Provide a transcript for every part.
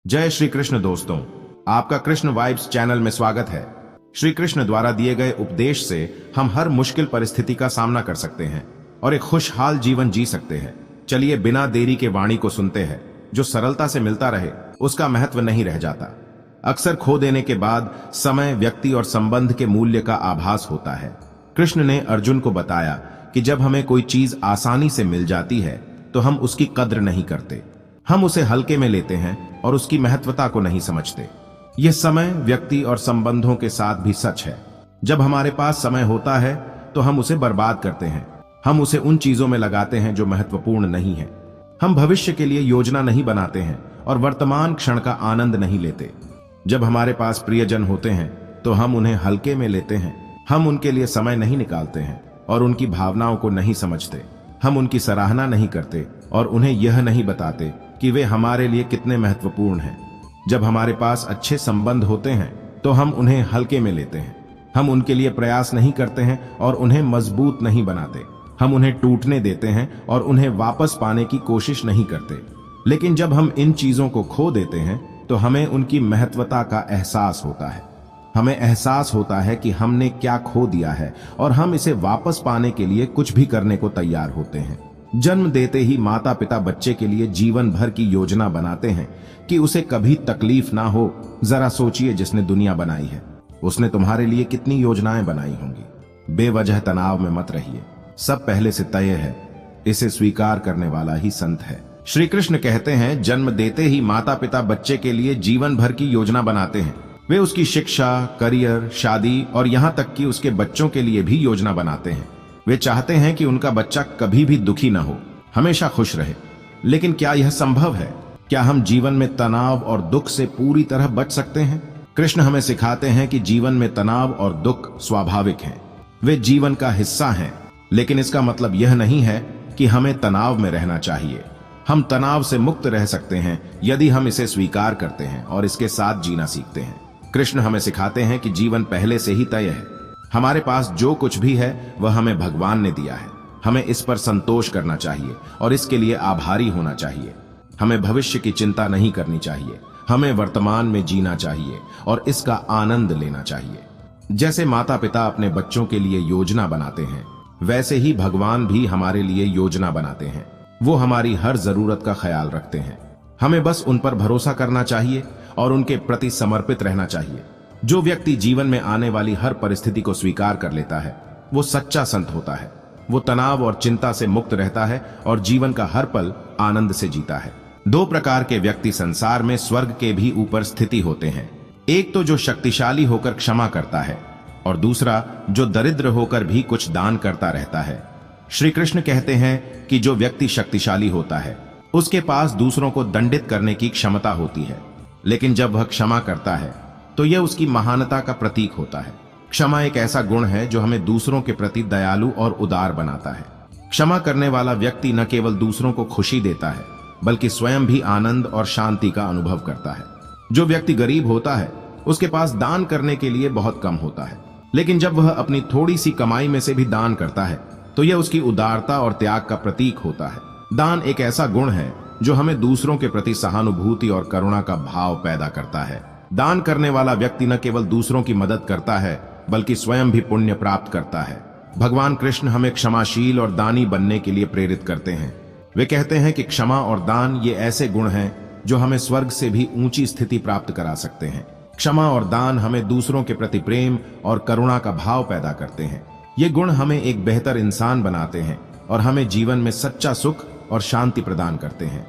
जय श्री कृष्ण दोस्तों, आपका कृष्ण वाइब्स चैनल में स्वागत है। श्री कृष्ण द्वारा दिए गए उपदेश से हम हर मुश्किल परिस्थिति का सामना कर सकते हैं और एक खुशहाल जीवन जी सकते हैं। चलिए बिना देरी के वाणी को सुनते हैं। जो सरलता से मिलता रहे उसका महत्व नहीं रह जाता। अक्सर खो देने के बाद समय, व्यक्ति और संबंध के मूल्य का आभास होता है। कृष्ण ने अर्जुन को बताया कि जब हमें कोई चीज आसानी से मिल जाती है तो हम उसकी कद्र नहीं करते। हम उसे हल्के में लेते हैं और उसकी महत्वता को नहीं समझते। यह समय, व्यक्ति और संबंधों के साथ भी सच है। जब हमारे पास समय होता है तो हम उसे बर्बाद करते हैं। हम उसे उन चीजों में लगाते हैं जो महत्वपूर्ण नहीं है। हम भविष्य के लिए योजना नहीं बनाते हैं और वर्तमान क्षण का आनंद नहीं लेते। जब हमारे पास प्रियजन होते हैं तो हम उन्हें हल्के में लेते हैं। हम उनके लिए समय नहीं निकालते हैं और उनकी भावनाओं को नहीं समझते। हम उनकी सराहना नहीं करते और उन्हें यह नहीं बताते कि वे हमारे लिए कितने महत्वपूर्ण हैं। जब हमारे पास अच्छे संबंध होते हैं तो हम उन्हें हल्के में लेते हैं। हम उनके लिए प्रयास नहीं करते हैं और उन्हें मजबूत नहीं बनाते। हम उन्हें टूटने देते हैं और उन्हें वापस पाने की कोशिश नहीं करते। लेकिन जब हम इन चीजों को खो देते हैं तो हमें उनकी महत्वता का एहसास होता है। हमें एहसास होता है कि हमने क्या खो दिया है और हम इसे वापस पाने के लिए कुछ भी करने को तैयार होते हैं। जन्म देते ही माता पिता बच्चे के लिए जीवन भर की योजना बनाते हैं कि उसे कभी तकलीफ ना हो। जरा सोचिए, जिसने दुनिया बनाई है उसने तुम्हारे लिए कितनी योजनाएं बनाई होंगी। बेवजह तनाव में मत रहिए, सब पहले से तय है। इसे स्वीकार करने वाला ही संत है। श्री कृष्ण कहते हैं, जन्म देते ही माता पिता बच्चे के लिए जीवन भर की योजना बनाते हैं। वे उसकी शिक्षा, करियर, शादी और यहाँ तक कि उसके बच्चों के लिए भी योजना बनाते हैं। वे चाहते हैं कि उनका बच्चा कभी भी दुखी न हो, हमेशा खुश रहे। लेकिन क्या यह संभव है? क्या हम जीवन में तनाव और दुख से पूरी तरह बच सकते हैं? कृष्ण हमें सिखाते हैं कि जीवन में तनाव और दुख स्वाभाविक हैं। वे जीवन का हिस्सा हैं, लेकिन इसका मतलब यह नहीं है कि हमें तनाव में रहना चाहिए। हम तनाव से मुक्त रह सकते हैं यदि हम इसे स्वीकार करते हैं और इसके साथ जीना सीखते हैं। कृष्ण हमें सिखाते हैं कि जीवन पहले से ही तय है। हमारे पास जो कुछ भी है वह हमें भगवान ने दिया है। हमें इस पर संतोष करना चाहिए और इसके लिए आभारी होना चाहिए। हमें भविष्य की चिंता नहीं करनी चाहिए। हमें वर्तमान में जीना चाहिए और इसका आनंद लेना चाहिए। जैसे माता पिता अपने बच्चों के लिए योजना बनाते हैं, वैसे ही भगवान भी हमारे लिए योजना बनाते हैं। वो हमारी हर जरूरत का ख्याल रखते हैं। हमें बस उन पर भरोसा करना चाहिए और उनके प्रति समर्पित रहना चाहिए। जो व्यक्ति जीवन में आने वाली हर परिस्थिति को स्वीकार कर लेता है वो सच्चा संत होता है। वो तनाव और चिंता से मुक्त रहता है और जीवन का हर पल आनंद से जीता है। दो प्रकार के व्यक्ति संसार में स्वर्ग के भी ऊपर स्थिति होते हैं। एक तो जो शक्तिशाली होकर क्षमा करता है और दूसरा जो दरिद्र होकर भी कुछ दान करता रहता है। श्री कृष्ण कहते हैं कि जो व्यक्ति शक्तिशाली होता है उसके पास दूसरों को दंडित करने की क्षमता होती है, लेकिन जब वह क्षमा करता है तो यह उसकी महानता का प्रतीक होता है। क्षमा एक ऐसा गुण है जो हमें दूसरों के प्रति दयालु और उदार बनाता है। क्षमा करने वाला व्यक्ति न केवल दूसरों को खुशी देता है बल्कि स्वयं भी आनंद और शांति का अनुभव करता है। जो व्यक्ति गरीब होता है उसके पास दान करने के लिए बहुत कम होता है, लेकिन जब वह अपनी थोड़ी सी कमाई में से भी दान करता है तो यह उसकी उदारता और त्याग का प्रतीक होता है। दान एक ऐसा गुण है जो हमें दूसरों के प्रति सहानुभूति और करुणा का भाव पैदा करता है। दान करने वाला व्यक्ति न केवल दूसरों की मदद करता है बल्कि स्वयं भी पुण्य प्राप्त करता है। भगवान कृष्ण हमें क्षमाशील और दानी बनने के लिए प्रेरित करते हैं। वे कहते हैं कि क्षमा और दान ये ऐसे गुण हैं जो हमें स्वर्ग से भी ऊंची स्थिति प्राप्त करा सकते हैं। क्षमा और दान हमें दूसरों के प्रति प्रेम और करुणा का भाव पैदा करते हैं। ये गुण हमें एक बेहतर इंसान बनाते हैं और हमें जीवन में सच्चा सुख और शांति प्रदान करते हैं।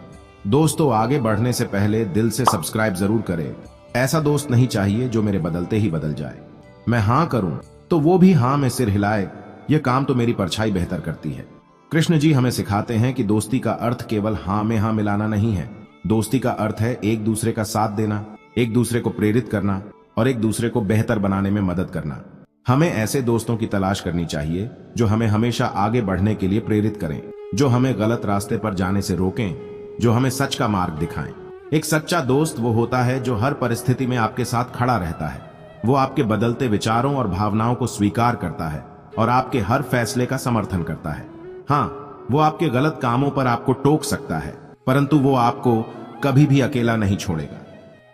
दोस्तों, आगे बढ़ने से पहले दिल से सब्सक्राइब जरूर करें। ऐसा दोस्त नहीं चाहिए जो मेरे बदलते ही बदल जाए। मैं हाँ करूं तो वो भी हाँ में सिर हिलाए। यह काम तो मेरी परछाई बेहतर करती है। कृष्ण जी हमें सिखाते हैं कि दोस्ती का अर्थ केवल हाँ में हाँ मिलाना नहीं है। दोस्ती का अर्थ है एक दूसरे का साथ देना, एक दूसरे को प्रेरित करना और एक दूसरे को बेहतर बनाने में मदद करना। हमें ऐसे दोस्तों की तलाश करनी चाहिए जो हमें हमेशा आगे बढ़ने के लिए प्रेरित करें, जो हमें गलत रास्ते पर जाने से रोकें, जो हमें सच का मार्ग दिखाएं। एक सच्चा दोस्त वो होता है जो हर परिस्थिति में आपके साथ खड़ा रहता है। वो आपके बदलते विचारों और भावनाओं को स्वीकार करता है और आपके हर फैसले का समर्थन करता है। हाँ, वो आपके गलत कामों पर आपको टोक सकता है, परंतु वो आपको कभी भी अकेला नहीं छोड़ेगा।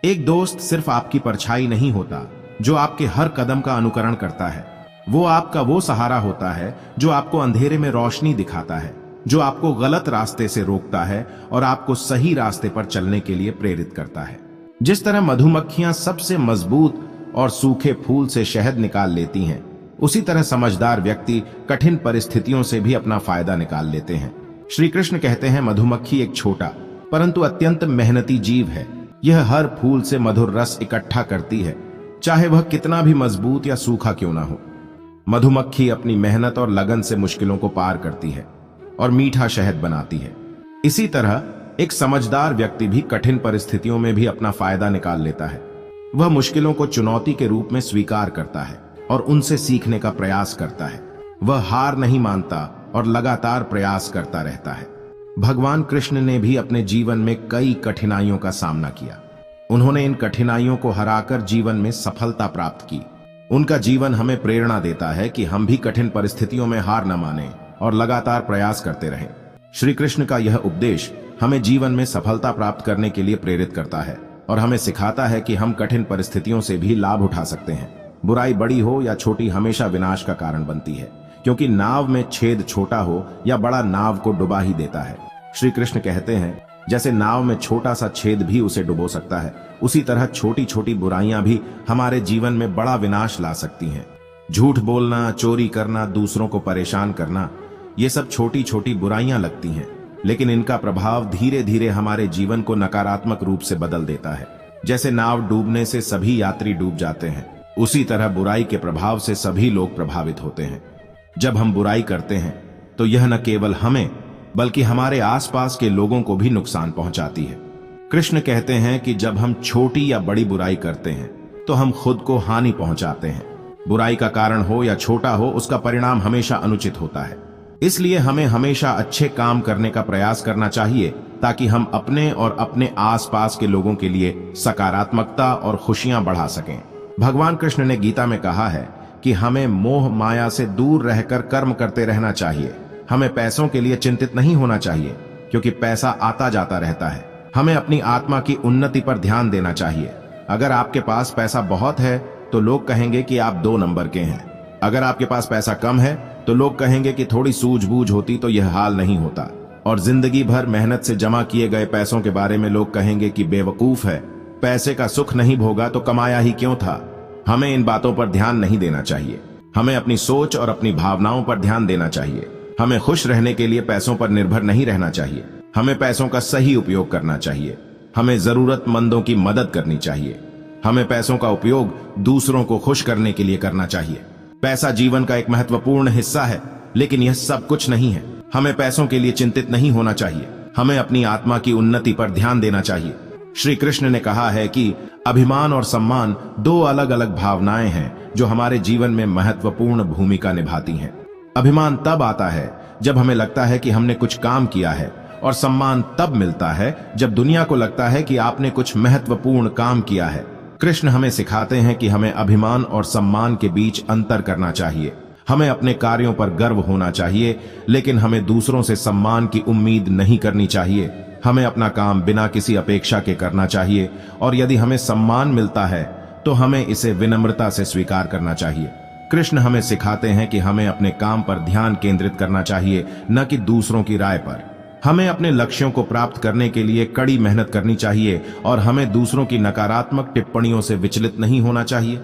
एक दोस्त सिर्फ आपकी परछाई नहीं होता जो आपके हर कदम का अनुकरण करता है। वो आपका वो सहारा होता है जो आपको अंधेरे में रोशनी दिखाता है, जो आपको गलत रास्ते से रोकता है और आपको सही रास्ते पर चलने के लिए प्रेरित करता है। जिस तरह मधुमक्खियां सबसे मजबूत और सूखे फूल से शहद निकाल लेती हैं, उसी तरह समझदार व्यक्ति कठिन परिस्थितियों से भी अपना फायदा निकाल लेते हैं। श्री कृष्ण कहते हैं, मधुमक्खी एक छोटा परंतु अत्यंत मेहनती जीव है। यह हर फूल से मधुर रस इकट्ठा करती है, चाहे वह कितना भी मजबूत या सूखा क्यों ना हो। मधुमक्खी अपनी मेहनत और लगन से मुश्किलों को पार करती है और मीठा शहद बनाती है। इसी तरह एक समझदार व्यक्ति भी कठिन परिस्थितियों में भी अपना फायदा निकाल लेता है। वह मुश्किलों को चुनौती के रूप में स्वीकार करता है और उनसे सीखने का प्रयास करता है। वह हार नहीं मानता और लगातार प्रयास करता रहता है। भगवान कृष्ण ने भी अपने जीवन में कई कठिनाइयों का सामना किया। उन्होंने इन कठिनाइयों को हराकर जीवन में सफलता प्राप्त की। उनका जीवन हमें प्रेरणा देता है कि हम भी कठिन परिस्थितियों में हार न मानें और लगातार प्रयास करते रहें। श्री कृष्ण का यह उपदेश हमें जीवन में सफलता प्राप्त करने के लिए प्रेरित करता है और हमें सिखाता है कि हम कठिन परिस्थितियों से भी लाभ उठा सकते हैं। बुराई बड़ी हो या छोटी हमेशा विनाश का कारण बनती है, क्योंकि नाव में छेद छोटा हो या बड़ा नाव को डुबा ही देता है। श्री कृष्ण कहते हैं, जैसे नाव में छोटा सा छेद भी उसे डुबो सकता है, उसी तरह छोटी छोटी बुराइयां भी हमारे जीवन में बड़ा विनाश ला सकती हैं। झूठ बोलना, चोरी करना, दूसरों को परेशान करना, ये सब छोटी छोटी बुराइयां लगती हैं, लेकिन इनका प्रभाव धीरे धीरे हमारे जीवन को नकारात्मक रूप से बदल देता है। जैसे नाव डूबने से सभी यात्री डूब जाते हैं, उसी तरह बुराई के प्रभाव से सभी लोग प्रभावित होते हैं। जब हम बुराई करते हैं तो यह न केवल हमें बल्कि हमारे आसपास के लोगों को भी नुकसान पहुंचाती है। कृष्ण कहते हैं कि जब हम छोटी या बड़ी बुराई करते हैं तो हम खुद को हानि पहुंचाते हैं। बुराई का कारण हो या छोटा हो, उसका परिणाम हमेशा अनुचित होता है। इसलिए हमें हमेशा अच्छे काम करने का प्रयास करना चाहिए ताकि हम अपने और अपने आसपास के लोगों के लिए सकारात्मकता और खुशियां बढ़ा सकें। भगवान कृष्ण ने गीता में कहा है कि हमें मोह माया से दूर रहकर कर्म करते रहना चाहिए। हमें पैसों के लिए चिंतित नहीं होना चाहिए, क्योंकि पैसा आता जाता रहता है। हमें अपनी आत्मा की उन्नति पर ध्यान देना चाहिए। अगर आपके पास पैसा बहुत है तो लोग कहेंगे कि आप 2 नंबर के हैं। अगर आपके पास पैसा कम है तो लोग कहेंगे कि थोड़ी सूझबूझ होती तो यह हाल नहीं होता। और जिंदगी भर मेहनत से जमा किए गए पैसों के बारे में लोग कहेंगे कि बेवकूफ है, पैसे का सुख नहीं भोगा तो कमाया ही क्यों था। हमें इन बातों पर ध्यान नहीं देना चाहिए। हमें अपनी सोच और अपनी भावनाओं पर ध्यान देना चाहिए। हमें खुश रहने के लिए पैसों पर निर्भर नहीं रहना चाहिए। हमें पैसों का सही उपयोग करना चाहिए। हमें जरूरतमंदों की मदद करनी चाहिए। हमें पैसों का उपयोग दूसरों को खुश करने के लिए करना चाहिए। पैसा जीवन का एक महत्वपूर्ण हिस्सा है, लेकिन यह सब कुछ नहीं है। हमें पैसों के लिए चिंतित नहीं होना चाहिए। हमें अपनी आत्मा की उन्नति पर ध्यान देना चाहिए। श्री कृष्ण ने कहा है कि अभिमान और सम्मान 2 अलग अलग भावनाएं हैं जो हमारे जीवन में महत्वपूर्ण भूमिका निभाती हैं। अभिमान तब आता है जब हमें लगता है कि हमने कुछ काम किया है, और सम्मान तब मिलता है जब दुनिया को लगता है कि आपने कुछ महत्वपूर्ण काम किया है। कृष्ण हमें सिखाते हैं कि हमें अभिमान और सम्मान के बीच अंतर करना चाहिए। हमें अपने कार्यों पर गर्व होना चाहिए, लेकिन हमें दूसरों से सम्मान की उम्मीद नहीं करनी चाहिए। हमें अपना काम बिना किसी अपेक्षा के करना चाहिए, और यदि हमें सम्मान मिलता है तो हमें इसे विनम्रता से स्वीकार करना चाहिए। कृष्ण हमें सिखाते हैं कि हमें अपने काम पर ध्यान केंद्रित करना चाहिए, न कि दूसरों की राय पर। हमें अपने लक्ष्यों को प्राप्त करने के लिए कड़ी मेहनत करनी चाहिए, और हमें दूसरों की नकारात्मक टिप्पणियों से विचलित नहीं होना चाहिए।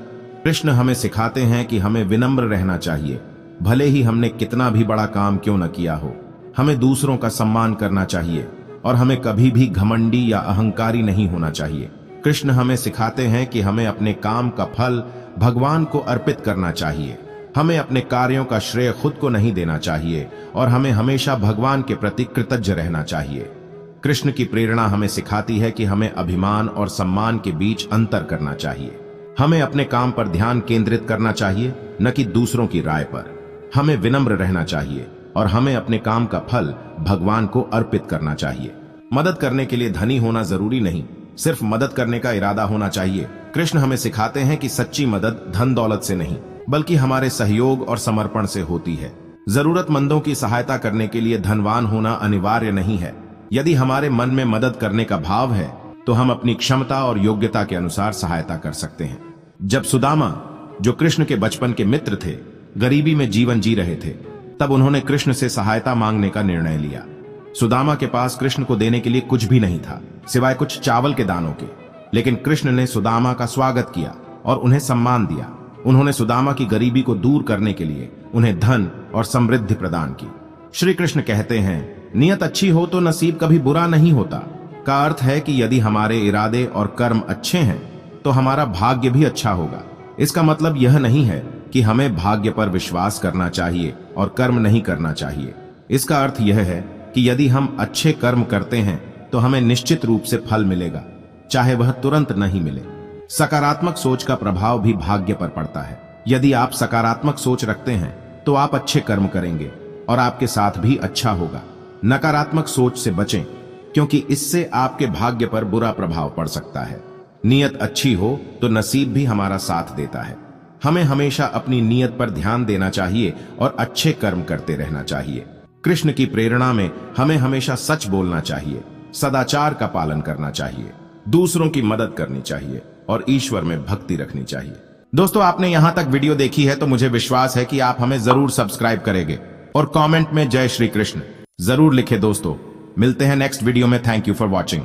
कृष्ण हमें सिखाते हैं कि हमें विनम्र रहना चाहिए, भले ही हमने कितना भी बड़ा काम क्यों न किया हो। हमें दूसरों का सम्मान करना चाहिए, और हमें कभी भी घमंडी या अहंकारी नहीं होना चाहिए। कृष्ण हमें सिखाते हैं कि हमें अपने काम का फल भगवान को अर्पित करना चाहिए। हमें अपने कार्यों का श्रेय खुद को नहीं देना चाहिए, और हमें हमेशा भगवान के प्रति कृतज्ञ रहना चाहिए। कृष्ण की प्रेरणा हमें सिखाती है कि हमें अभिमान और सम्मान के बीच अंतर करना चाहिए। हमें अपने काम पर ध्यान केंद्रित करना चाहिए, न कि दूसरों की राय पर। हमें विनम्र रहना चाहिए, और हमें अपने काम का फल भगवान को अर्पित करना चाहिए। मदद करने के लिए धनी होना जरूरी नहीं, सिर्फ मदद करने का इरादा होना चाहिए। कृष्ण हमें सिखाते हैं कि सच्ची मदद धन दौलत से नहीं, बल्कि हमारे सहयोग और समर्पण से होती है। जरूरतमंदों की सहायता करने के लिए धनवान होना अनिवार्य नहीं है। यदि हमारे मन में मदद करने का भाव है तो हम अपनी क्षमता और योग्यता के अनुसार सहायता कर सकते हैं। जब सुदामा, जो कृष्ण के बचपन के मित्र थे, गरीबी में जीवन जी रहे थे, तब उन्होंने कृष्ण से सहायता मांगने का निर्णय लिया। सुदामा के पास कृष्ण को देने के लिए कुछ भी नहीं था, सिवाय कुछ चावल के दानों के, लेकिन कृष्ण ने सुदामा का स्वागत किया और उन्हें सम्मान दिया। उन्होंने सुदामा की गरीबी को दूर करने के लिए उन्हें धन और समृद्धि प्रदान की। श्री कृष्ण कहते हैं, नियत अच्छी हो तो नसीब कभी बुरा नहीं होता, का अर्थ है कि यदि हमारे इरादे और कर्म अच्छे हैं तो हमारा भाग्य भी अच्छा होगा। इसका मतलब यह नहीं है कि हमें भाग्य पर विश्वास करना चाहिए और कर्म नहीं करना चाहिए। इसका अर्थ यह है कि यदि हम अच्छे कर्म करते हैं तो हमें निश्चित रूप से फल मिलेगा, चाहे वह तुरंत नहीं मिले। सकारात्मक सोच का प्रभाव भी भाग्य पर पड़ता है। यदि आप सकारात्मक सोच रखते हैं तो आप अच्छे कर्म करेंगे और आपके साथ भी अच्छा होगा। नकारात्मक सोच से बचें, क्योंकि इससे आपके भाग्य पर बुरा प्रभाव पड़ सकता है। नियत अच्छी हो तो नसीब भी हमारा साथ देता है। हमें हमेशा अपनी नियत पर ध्यान देना चाहिए और अच्छे कर्म करते रहना चाहिए। कृष्ण की प्रेरणा में हमें हमेशा सच बोलना चाहिए, सदाचार का पालन करना चाहिए, दूसरों की मदद करनी चाहिए और ईश्वर में भक्ति रखनी चाहिए। दोस्तों, आपने यहां तक वीडियो देखी है तो मुझे विश्वास है कि आप हमें जरूर सब्सक्राइब करेंगे और कमेंट में जय श्री कृष्ण जरूर लिखे। दोस्तों, मिलते हैं नेक्स्ट वीडियो में। Thank you for watching.